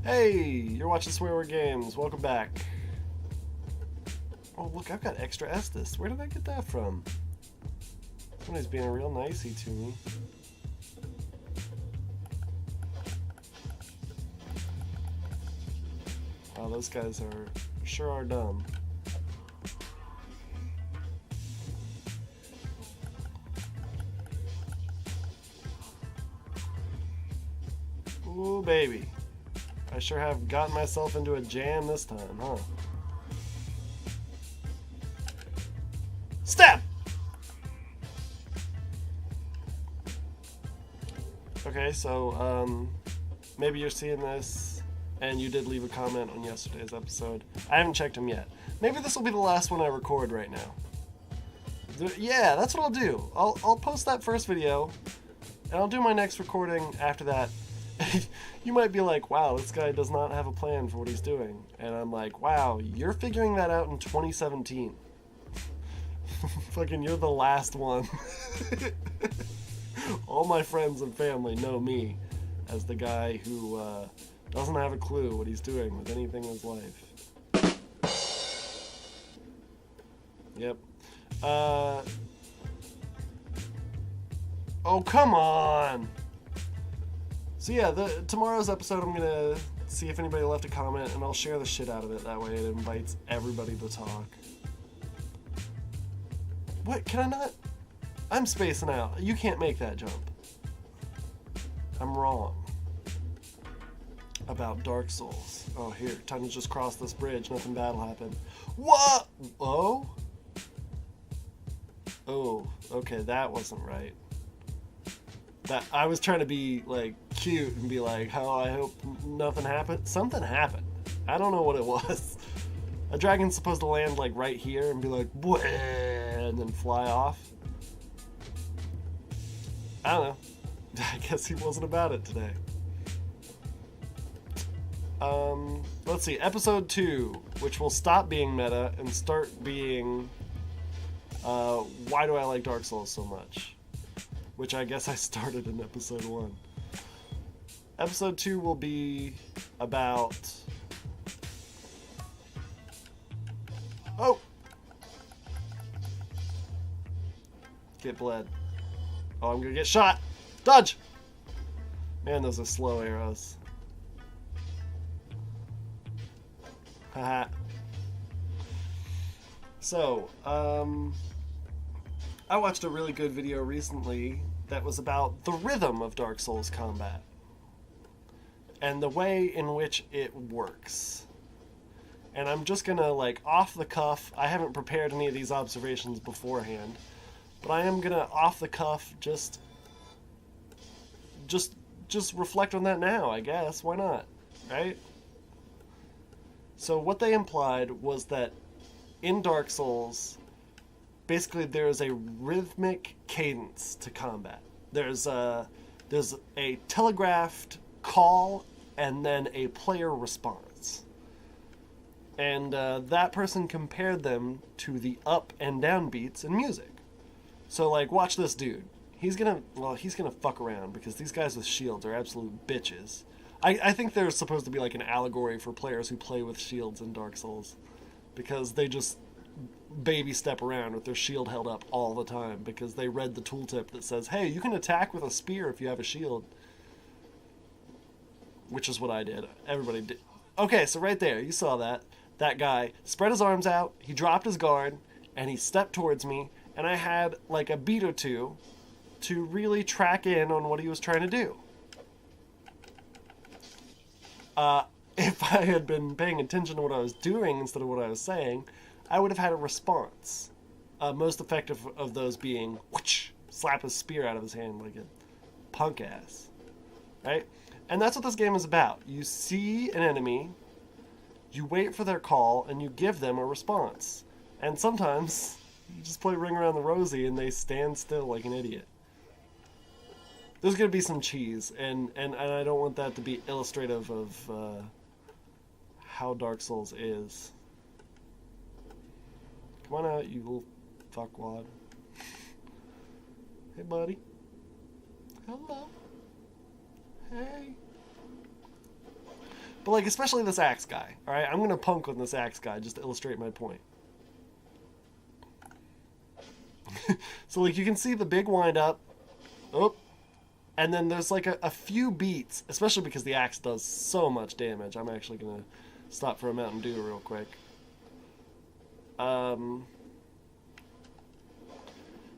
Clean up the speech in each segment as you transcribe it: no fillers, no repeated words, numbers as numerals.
Hey, you're watching Swear Word Games. Welcome back. Oh, look, I've got extra Estus. Where did I get that from? Somebody's being real nicey to me. Oh, those guys sure are dumb. Ooh, baby. I sure have gotten myself into a jam this time, huh? Stab! Okay, so, maybe you're seeing this, and you did leave a comment on yesterday's episode. I haven't checked them yet. Maybe this will be the last one I record right now. Yeah, that's what I'll do. I'll post that first video, and I'll do my next recording after that. You might be like, wow, this guy does not have a plan for what he's doing. And I'm like, wow, you're figuring that out in 2017. Fucking, you're the last one. All my friends and family know me as the guy who doesn't have a clue what he's doing with anything in his life. Yep. Oh, come on! So yeah, tomorrow's episode I'm gonna see if anybody left a comment, and I'll share the shit out of it. That way it invites everybody to talk. What? Can I not? I'm spacing out. You can't make that jump. I'm wrong about Dark Souls. Oh, here. Time to just cross this bridge. Nothing bad will happen. What? Oh? Oh, okay, that wasn't right. That I was trying to be like cute and be like, oh, I hope nothing happened. Something happened. I don't know what it was. A dragon's supposed to land like right here and be like, "Bleh," and then fly off. I don't know. I guess he wasn't about it today. Let's see, episode 2, which will stop being meta and start being why do I like Dark Souls so much? Which I guess I started in episode 1. Episode 2 will be about... Oh! Get bled. Oh, I'm gonna get shot! Dodge! Man, those are slow arrows. Haha. So, I watched a really good video recently that was about the rhythm of Dark Souls combat and the way in which it works. And I'm just gonna, like, off the cuff, I haven't prepared any of these observations beforehand, but I am gonna, off the cuff, just reflect on that now, I guess. Why not? Right? So what they implied was that in Dark Souls, basically there's a rhythmic cadence to combat. There's a telegraphed call and then a player response. And that person compared them to the up and down beats in music. So, like, watch this dude. He's gonna fuck around because these guys with shields are absolute bitches. I think there's supposed to be like an allegory for players who play with shields in Dark Souls, because they just baby step around with their shield held up all the time because they read the tooltip that says, hey, you can attack with a spear if you have a shield. Which is what I did. Everybody did. Okay, so right there, you saw that. That guy spread his arms out, he dropped his guard, and he stepped towards me, and I had like a beat or two to really track in on what he was trying to do. If I had been paying attention to what I was doing instead of what I was saying, I would have had a response. Most effective of those being, whoosh, slap his spear out of his hand like a punk ass. Right? And that's what this game is about. You see an enemy, you wait for their call, and you give them a response. And sometimes you just play Ring Around the Rosie and they stand still like an idiot. There's going to be some cheese, and I don't want that to be illustrative of how Dark Souls is. Come on out, you little fuckwad. Hey, buddy. Hello. Hey. But, like, especially this axe guy, all right? I'm going to punk on this axe guy just to illustrate my point. So, like, you can see the big wind up. Oh. And then there's, like, a few beats, especially because the axe does so much damage. I'm actually going to stop for a Mountain Dew real quick.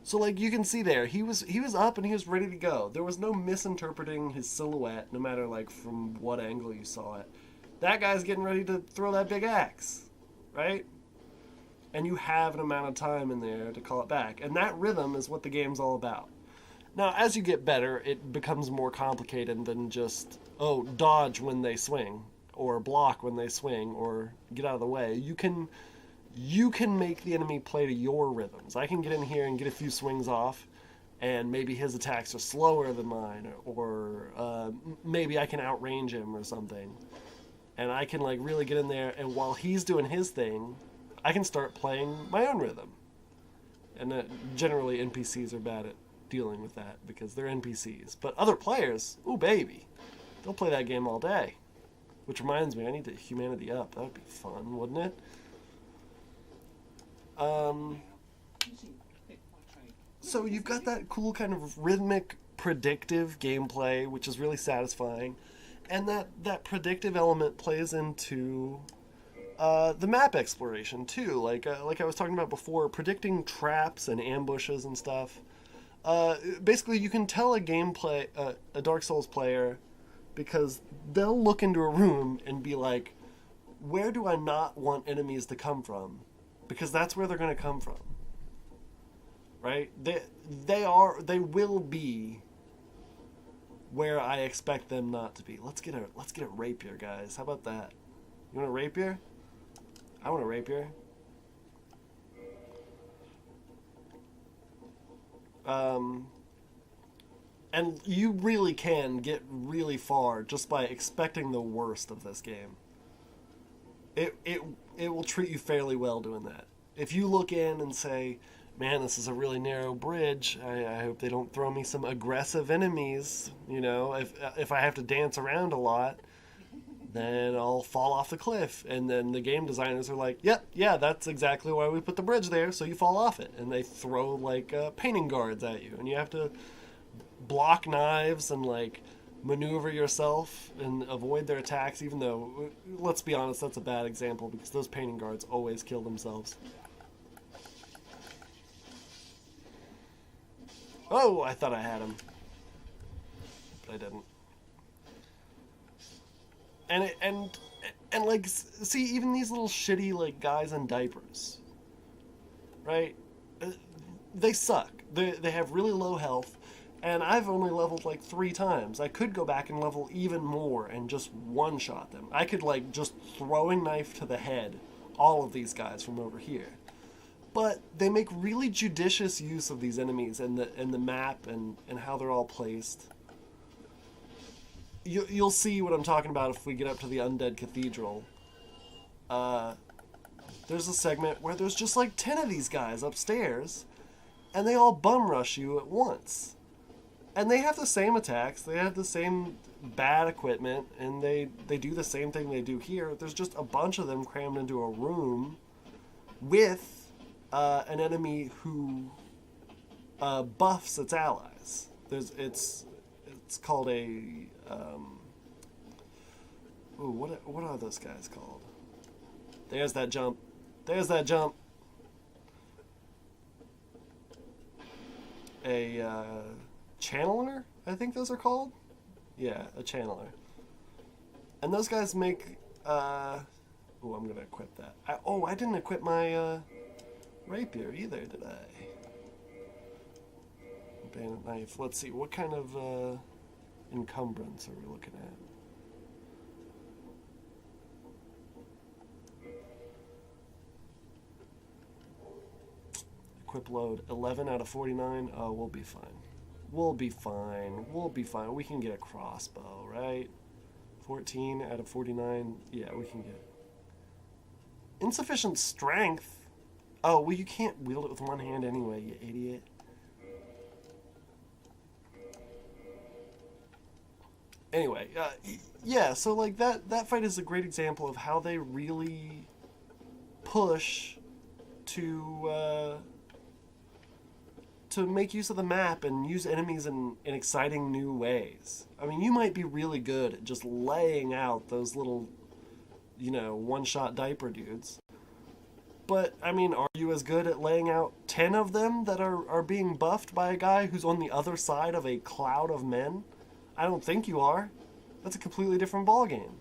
So, like, you can see there, he was up and he was ready to go. There was no misinterpreting his silhouette, no matter, like, from what angle you saw it. That guy's getting ready to throw that big axe, right? And you have an amount of time in there to call it back. And that rhythm is what the game's all about. Now, as you get better, it becomes more complicated than just, oh, dodge when they swing, or block when they swing, or get out of the way. You can make the enemy play to your rhythms. I can get in here and get a few swings off, and maybe his attacks are slower than mine, or maybe I can outrange him or something. And I can, like, really get in there, and while he's doing his thing, I can start playing my own rhythm. And generally NPCs are bad at dealing with that because they're NPCs. But other players, ooh baby, they'll play that game all day. Which reminds me, I need to humanity up. That would be fun, wouldn't it? So you've got that cool kind of rhythmic, predictive gameplay, which is really satisfying. And that predictive element plays into the map exploration too. Like I was talking about before, predicting traps and ambushes and stuff. Basically, you can tell a Dark Souls player, because they'll look into a room and be like, where do I not want enemies to come from? Because that's where they're going to come from. Right? They will be where I expect them not to be. Let's get a rapier, guys. How about that? You want a rapier? I want a rapier. And you really can get really far just by expecting the worst of this game. It will treat you fairly well doing that. If you look in and say, man, this is a really narrow bridge, I hope they don't throw me some aggressive enemies, you know, if I have to dance around a lot, then I'll fall off the cliff. And then the game designers are like, yep, yeah, that's exactly why we put the bridge there, so you fall off it. And they throw, like, painting guards at you, and you have to block knives and, like, maneuver yourself and avoid their attacks, even though, let's be honest, that's a bad example because those painting guards always kill themselves. Oh, I thought I had him, but I didn't. And like, see, even these little shitty, like, guys in diapers, right? They suck. They have really low health, and I've only leveled like 3 times. I could go back and level even more and just one-shot them. I could, like, just throwing knife to the head all of these guys from over here. But they make really judicious use of these enemies and the map and how they're all placed. You'll see what I'm talking about if we get up to the Undead Cathedral. There's a segment where there's just like 10 of these guys upstairs, and they all bum rush you at once. And they have the same attacks, they have the same bad equipment, and they do the same thing they do here. There's just a bunch of them crammed into a room with an enemy who buffs its allies. It's called a what are those guys called? There's that jump. There's that jump. A channeler, I think those are called. Yeah, a channeler. And those guys make I'm gonna equip that. I didn't equip my rapier either, did I? Bandit knife. Let's see, what kind of encumbrance are we looking at? Equip load 11 out of 49. Oh, we'll be fine. We'll be fine. We'll be fine. We can get a crossbow, right? 14 out of 49. Yeah, we can get insufficient strength. Oh, well, you can't wield it with one hand anyway, you idiot. Anyway, yeah. So like that fight is a great example of how they really push to make use of the map and use enemies in exciting new ways. I mean, you might be really good at just laying out those little, one-shot diaper dudes. But, I mean, are you as good at laying out 10 of them that are being buffed by a guy who's on the other side of a cloud of men? I don't think you are. That's a completely different ballgame.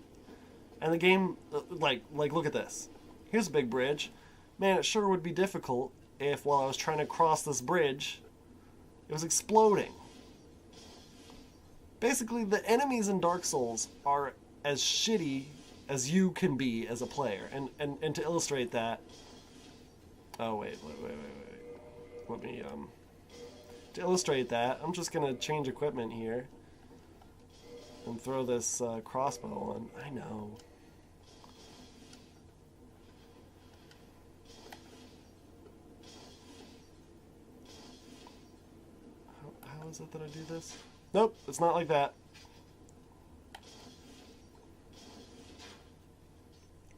And the game, like, look at this. Here's a big bridge. Man, it sure would be difficult if, while I was trying to cross this bridge, it was exploding. Basically, the enemies in Dark Souls are as shitty as you can be as a player. And to illustrate that... Oh, wait. Let me, To illustrate that, I'm just gonna change equipment here. And throw this crossbow on. I know. How is it that I do this? Nope, it's not like that.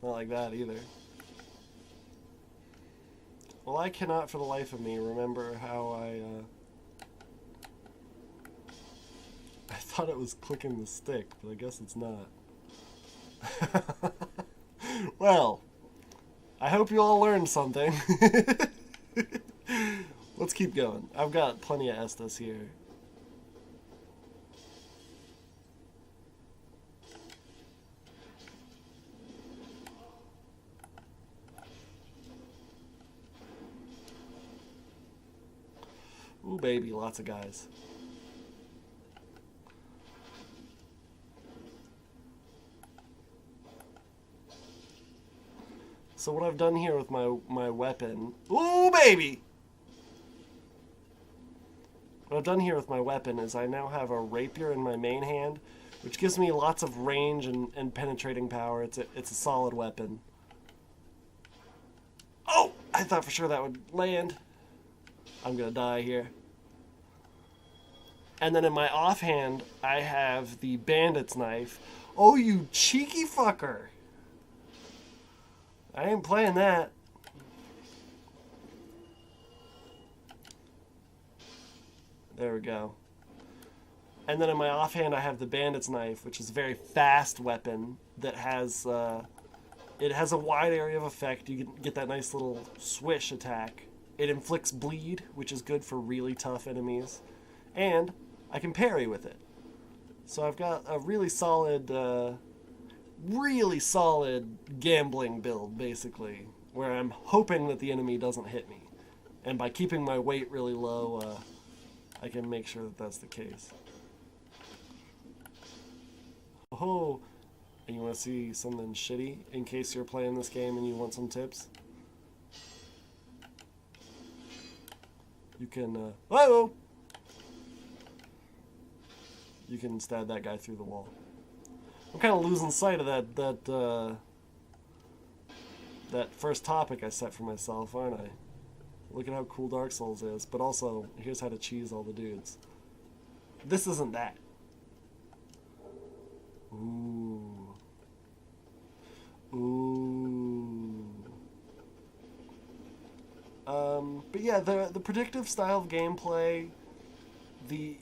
Not like that either. Well, I cannot for the life of me remember how I thought it was clicking the stick, but I guess it's not. Well, I hope you all learned something. Let's keep going. I've got plenty of Estus here. Ooh, baby, lots of guys. So what I've done here with my weapon... Ooh, baby! What I've done here with my weapon is I now have a rapier in my main hand, which gives me lots of range and penetrating power. It's a solid weapon. Oh! I thought for sure that would land. I'm gonna die here. And then in my offhand, I have the bandit's knife. Oh, you cheeky fucker! I ain't playing that. There we go. And then in my offhand, I have the bandit's knife, which is a very fast weapon that has it has a wide area of effect. You can get that nice little swish attack. It inflicts bleed, which is good for really tough enemies, and I can parry with it. So I've got a really solid gambling build, basically, where I'm hoping that the enemy doesn't hit me. And by keeping my weight really low, I can make sure that that's the case. Oh, and you want to see something shitty in case you're playing this game and you want some tips? You can, whoa! You can stab that guy through the wall. I'm kind of losing sight of that first topic I set for myself, aren't I? Look at how cool Dark Souls is, but also, here's how to cheese all the dudes. This isn't that. Ooh. Ooh. But yeah, the predictive style of gameplay, the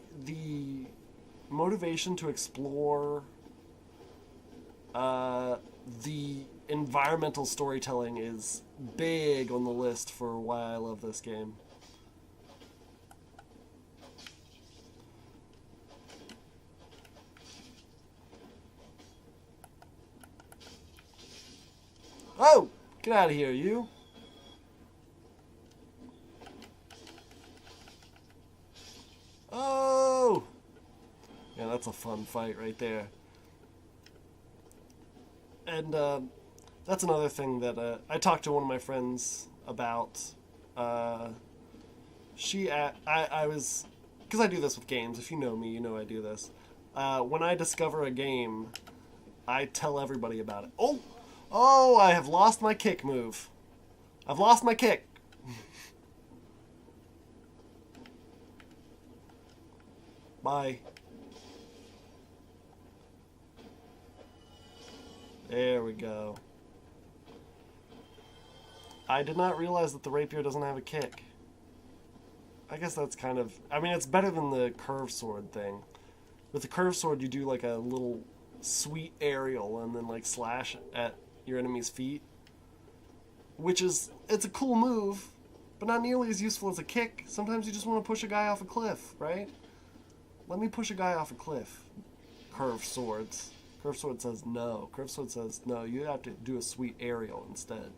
motivation to explore, the environmental storytelling is big on the list for why I love this game. Oh! Get out of here, you! Oh! Yeah, that's a fun fight right there. And that's another thing that I talked to one of my friends about. I was, because I do this with games. If you know me, you know I do this. When I discover a game, I tell everybody about it. Oh! Oh, I have lost my kick move. I've lost my kick. Bye. There we go. I did not realize that the rapier doesn't have a kick. I guess that's kind of... I mean, it's better than the curved sword thing. With the curved sword, you do like a little sweet aerial and then like slash at your enemy's feet. Which is... It's a cool move, but not nearly as useful as a kick. Sometimes you just want to push a guy off a cliff, right? Let me push a guy off a cliff. Curved swords. Curved sword says no. Curved sword says no, you have to do a sweet aerial instead.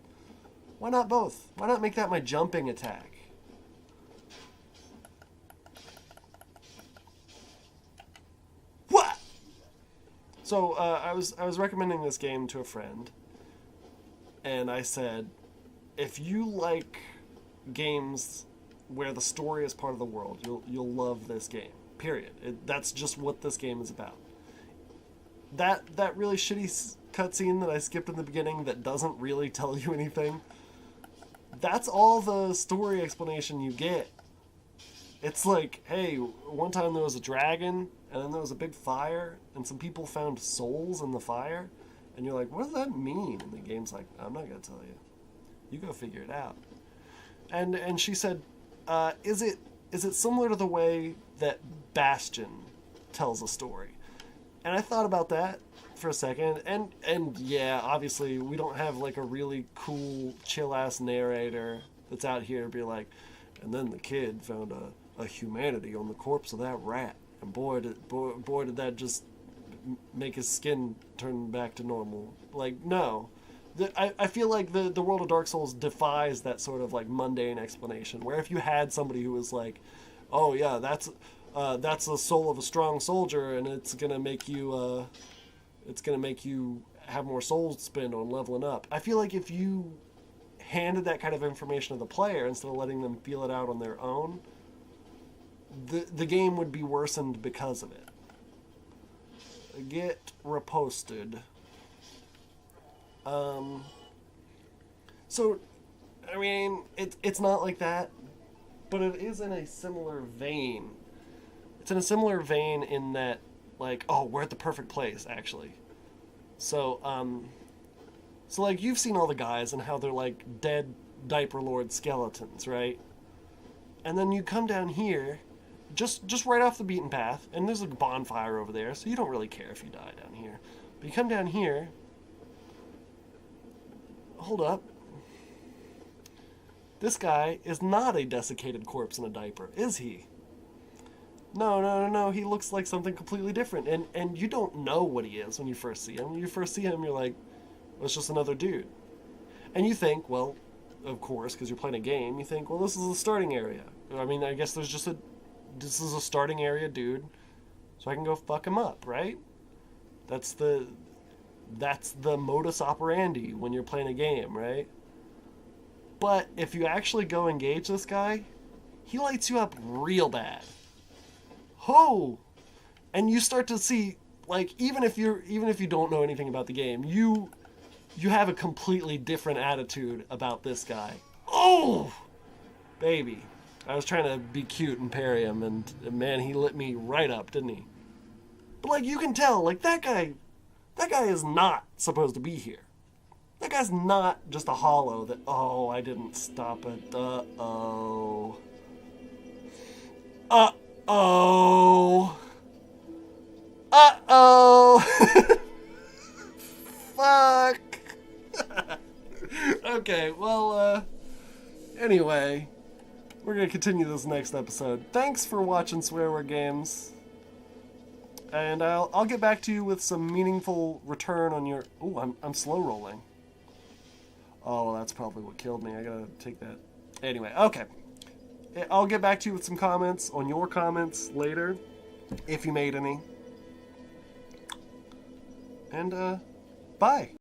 Why not both? Why not make that my jumping attack? What? So I was recommending this game to a friend, and I said, if you like games where the story is part of the world, you'll love this game. Period. That's just what this game is about. That really shitty cutscene that I skipped in the beginning that doesn't really tell you anything. That's all the story explanation you get. It's like, hey, one time there was a dragon, and then there was a big fire, and some people found souls in the fire, and you're like, what does that mean? And the game's like, I'm not gonna tell you. You go figure it out. And she said, is it similar to the way that Bastion tells a story? And I thought about that for a second, and yeah, obviously we don't have like a really cool chill ass narrator that's out here to be like, and then the kid found a humanity on the corpse of that rat, and boy did that just make his skin turn back to normal. Like, no. I feel like the world of Dark Souls defies that sort of like mundane explanation, where if you had somebody who was like, oh yeah, that's the soul of a strong soldier, and it's gonna make you have more souls to spend on leveling up. I feel like if you handed that kind of information to the player instead of letting them feel it out on their own, the game would be worsened because of it. Get reposted. So, I mean, it's not like that, but it is in a similar vein. It's in a similar vein in that, like, oh, we're at the perfect place, actually. So like, you've seen all the guys and how they're, like, dead Diaper Lord skeletons, right? And then you come down here, just right off the beaten path, and there's a bonfire over there, so you don't really care if you die down here. But you come down here... Hold up. This guy is not a desiccated corpse in a diaper, is he? No. He looks like something completely different. And you don't know what he is when you first see him. When you first see him, you're like, well, it's just another dude. And you think, well, of course, because you're playing a game, you think, well, this is the starting area. I mean, I guess this is a starting area dude, so I can go fuck him up, right? That's the modus operandi when you're playing a game, right? But if you actually go engage this guy, he lights you up real bad. Ho! And you start to see, like, even if you don't know anything about the game, you have a completely different attitude about this guy. Oh! Baby. I was trying to be cute and parry him, and man, he lit me right up, didn't he? But, like, you can tell, like, that guy is not supposed to be here. That guy's not just a hollow that, oh, I didn't stop it. Uh-oh. Uh-oh. Uh-oh. Fuck. Okay, well, anyway, we're gonna continue this next episode. Thanks for watching Swearword Games. And I'll get back to you with some meaningful return on your... Ooh, I'm slow rolling. Oh, that's probably what killed me. I gotta take that. Anyway, okay. I'll get back to you with some comments on your comments later, if you made any. And, bye.